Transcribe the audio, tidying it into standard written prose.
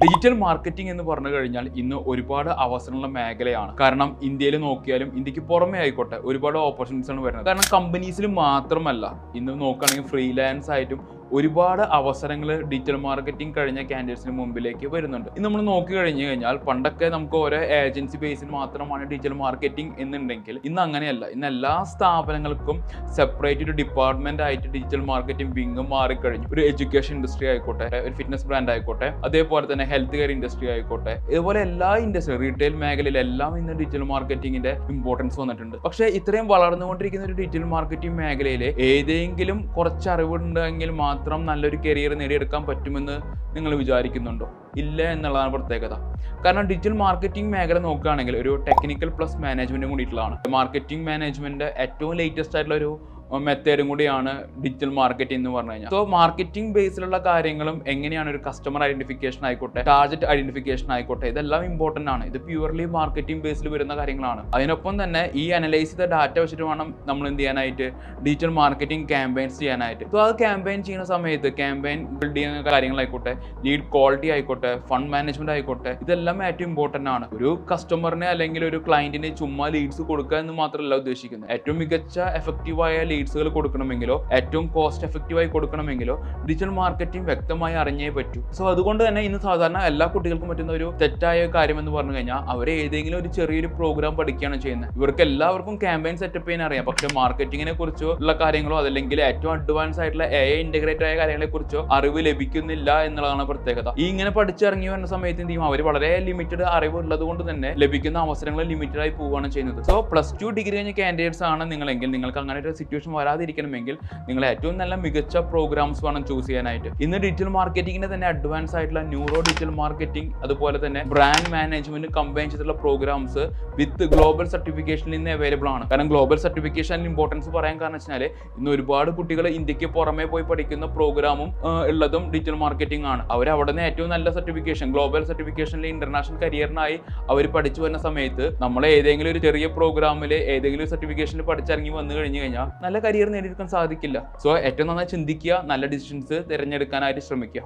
Digital marketing എന്ന് പറഞ്ഞു കഴിഞ്ഞാൽ ഇന്ന് ഒരുപാട് അവസരമുള്ള മേഖലയാണ്. കാരണം ഇന്ത്യയിൽ നോക്കിയാലും ഇന്ത്യക്ക് പുറമേ ആയിക്കോട്ടെ ഒരുപാട് ഓപ്പർച്യൂണിറ്റീസ് ആണ് വരുന്നത്. കാരണം കമ്പനീസിൽ മാത്രമല്ല, ഇന്ന് നോക്കുകയാണെങ്കിൽ ഫ്രീലാൻസ് ആയിട്ടും ഒരുപാട് അവസരങ്ങൾ ഡിജിറ്റൽ മാർക്കറ്റിംഗ് കഴിഞ്ഞ കാൻഡിഡേറ്റ്സിന് മുമ്പിലേക്ക് വരുന്നുണ്ട്. ഇന്ന് നമ്മൾ നോക്കി കഴിഞ്ഞു കഴിഞ്ഞാൽ പണ്ടൊക്കെ നമുക്ക് ഓരോ ഏജൻസി ബേസിൽ മാത്രമാണ് ഡിജിറ്റൽ മാർക്കറ്റിംഗ് എന്നുണ്ടെങ്കിൽ ഇന്ന് അങ്ങനെയല്ല. ഇന്ന് എല്ലാ സ്ഥാപനങ്ങൾക്കും സെപ്പറേറ്റ് ഒരു ഡിപ്പാർട്ട്മെന്റ് ആയിട്ട് ഡിജിറ്റൽ മാർക്കറ്റിംഗ് വിങ് മാറിക്കഴിഞ്ഞു. ഒരു എഡ്യൂക്കേഷൻ ഇൻഡസ്ട്രി ആയിക്കോട്ടെ, ഒരു ഫിറ്റ്നസ് ബ്രാൻഡ് ആയിക്കോട്ടെ, അതേപോലെ തന്നെ ഹെൽത്ത് കെയർ ഇൻഡസ്ട്രി ആയിക്കോട്ടെ, ഇതുപോലെ എല്ലാ ഇൻഡസ്ട്രി റീറ്റെയിൽ മേഖലയിലെല്ലാം ഇന്ന് ഡിജിറ്റൽ മാർക്കറ്റിംഗിന്റെ ഇമ്പോർട്ടൻസ് വന്നിട്ടുണ്ട്. പക്ഷേ ഇത്രയും വളർന്നുകൊണ്ടിരിക്കുന്ന ഒരു ഡിജിറ്റൽ മാർക്കറ്റിംഗ് മേഖലയിൽ ഏതെങ്കിലും കുറച്ച് അറിവുണ്ടെങ്കിൽ മാത്രം നല്ലൊരു കരിയർ നേടിയെടുക്കാൻ പറ്റുമെന്ന് നിങ്ങൾ വിചാരിക്കുന്നുണ്ടോ? ഇല്ല എന്നുള്ളതാണ് പ്രത്യേകത. കാരണം ഡിജിറ്റൽ മാർക്കറ്റിംഗ് മേഖല നോക്കുകയാണെങ്കിൽ ഒരു ടെക്നിക്കൽ പ്ലസ് മാനേജ്മെന്റും കൂടിയിട്ടുള്ളതാണ്. മാർക്കറ്റിംഗ് മാനേജ്മെന്റ് ഏറ്റവും ലേറ്റസ്റ്റ് ആയിട്ടുള്ള ഒരു മെത്തേഡും കൂടിയാണ് ഡിജിറ്റൽ മാർക്കറ്റിംഗ് എന്ന് പറഞ്ഞു കഴിഞ്ഞാൽ. സോ മാർക്കറ്റിംഗ് ബേസിലുള്ള കാര്യങ്ങളും എങ്ങനെയാണ് ഒരു കസ്റ്റമർ ഐഡന്റിഫിക്കേഷൻ ആയിക്കോട്ടെ, ടാർഗറ്റ് ഐഡന്റിഫിക്കേഷൻ ആയിക്കോട്ടെ, ഇതെല്ലാം ഇമ്പോർട്ടന്റ് ആണ്. ഇത് പ്യൂർലി മാർക്കറ്റിംഗ് ബേസിൽ വരുന്ന കാര്യങ്ങളാണ്. അതിനൊപ്പം തന്നെ ഈ അനലൈസ് ചെയ്ത ഡാറ്റ വെച്ചിട്ട് വേണം നമ്മൾ എന്ത് ചെയ്യാനായിട്ട് ഡിജിറ്റൽ മാർക്കറ്റിംഗ് ക്യാമ്പയിൻസ് ചെയ്യാനായിട്ട്. സോ അത് ക്യാമ്പയിൻ ചെയ്യുന്ന സമയത്ത് ക്യാമ്പയിൻ ബിൽഡ് ചെയ്യുന്ന കാര്യങ്ങളായിക്കോട്ടെ, ലീഡ് ക്വാളിറ്റി ആയിക്കോട്ടെ, ഫണ്ട് മാനേജ്മെന്റ് ആയിക്കോട്ടെ, ഇതെല്ലാം ഏറ്റവും ഇമ്പോർട്ടന്റ് ആണ്. ഒരു കസ്റ്റമറിനെ അല്ലെങ്കിൽ ഒരു ക്ലയന്റിന് ചുമ്മാ ലീഡ്സ് കൊടുക്കുക എന്ന് മാത്രമല്ല ഉദ്ദേശിക്കുന്നത്. ഏറ്റവും മികച്ച എഫക്റ്റീവായ ലീഡ്സുകൾ കൊടുക്കണമെങ്കിലോ ഏറ്റവും കോസ്റ്റ് എഫക്റ്റീവായി കൊടുക്കണമെങ്കിലോ ഡിജിറ്റൽ മാർക്കറ്റിംഗ് വ്യക്തമായി അറിഞ്ഞേ പറ്റൂ. സോ അതുകൊണ്ട് തന്നെ ഇന്ന് സാധാരണ എല്ലാ കുട്ടികൾക്കും പറ്റുന്ന ഒരു തെറ്റായ കാര്യം എന്ന് പറഞ്ഞു കഴിഞ്ഞാൽ അവർ ഏതെങ്കിലും ഒരു ചെറിയൊരു പ്രോഗ്രാം പഠിക്കുകയാണ് ചെയ്യുന്നത്. ഇവർക്ക് എല്ലാവർക്കും ക്യാമ്പയിൻ സെറ്റപ്പ് ചെയ്യാൻ അറിയാം, പക്ഷേ മാർക്കറ്റിങ്ങിനെ കുറിച്ചോ ഉള്ള കാര്യങ്ങളോ അതല്ലെങ്കിൽ ഏറ്റവും അഡ്വാൻസ് ആയിട്ടുള്ള AI ഇന്റഗ്രേറ്റ് ആയ കാര്യങ്ങളെ കുറിച്ചോ അറിവ് ലഭിക്കുന്നില്ല എന്നുള്ളതാണ് പ്രത്യേകത. ഈ ഇങ്ങനെ പഠിച്ചിറങ്ങി വരുന്ന സമയത്ത് എന്ത് ചെയ്യും, അവർ വളരെ ലിമിറ്റഡ് അറിവ് ഉള്ളത് കൊണ്ട് തന്നെ ലഭിക്കുന്ന അവസരങ്ങൾ ലിമിറ്റഡ് ആയി പോവുകയാണ് ചെയ്യുന്നത്. സോ +2 ഡിഗ്രി കഴിഞ്ഞ കാൻഡിഡേറ്റ്സ് ആണ് നിങ്ങളെങ്കിൽ നിങ്ങൾക്ക് അങ്ങനെ ഒരു സിറ്റുവേഷൻ വരാതിരിക്കണമെങ്കിൽ നിങ്ങൾ ഏറ്റവും നല്ല മികച്ച പ്രോഗ്രാംസ് വേണം ചൂസ് ചെയ്യാനായിട്ട്. ഇന്ന് ഡിജിറ്റൽ മാർക്കറ്റിംഗിന്റെ തന്നെ അഡ്വാൻസ് ആയിട്ടുള്ള ന്യൂറോ ഡിജിറ്റൽ മാർക്കറ്റിംഗ് അതുപോലെ തന്നെ ബ്രാൻഡ് മാനേജ്മെന്റ് കമ്പൈൻ ചെയ്തിട്ടുള്ള പ്രോഗ്രാംസ് വിത്ത് ഗ്ലോബൽ സർട്ടിഫിക്കേഷനിൽ ഇന്ന് അവൈലബിൾ ആണ്. കാരണം ഗ്ലോബൽ സർട്ടിഫിക്കേഷൻ ഇമ്പോർട്ടൻസ് പറയാൻ കാരണം വെച്ചാൽ ഇന്ന് ഒരുപാട് കുട്ടികൾ ഇന്ത്യക്ക് പുറമെ പോയി പഠിക്കുന്ന പ്രോഗ്രാമും ഉള്ളതും ഡിജിറ്റൽ മാർക്കറ്റിംഗ് ആണ്. അവർ അവിടെ നിന്ന് ഏറ്റവും നല്ല സർട്ടിഫിക്കേഷൻ ഗ്ലോബൽ സർട്ടിഫിക്കേഷനിൽ ഇന്റർനാഷണൽ കരിയറിനായി അവർ പഠിച്ചു വരുന്ന സമയത്ത് നമ്മൾ ഏതെങ്കിലും ഒരു ചെറിയ പ്രോഗ്രാമിൽ ഏതെങ്കിലും സർട്ടിഫിക്കേഷനിൽ പഠിച്ചിറങ്ങി വന്നു കഴിഞ്ഞു കഴിഞ്ഞാൽ നല്ല കരിയർ നേടിയെടുക്കാൻ സാധിക്കില്ല. സോ ഏറ്റവും നന്നായി ചിന്തിക്കുക, നല്ല ഡിസിഷൻസ് തിരഞ്ഞെടുക്കാനായിട്ട് ശ്രമിക്കുക.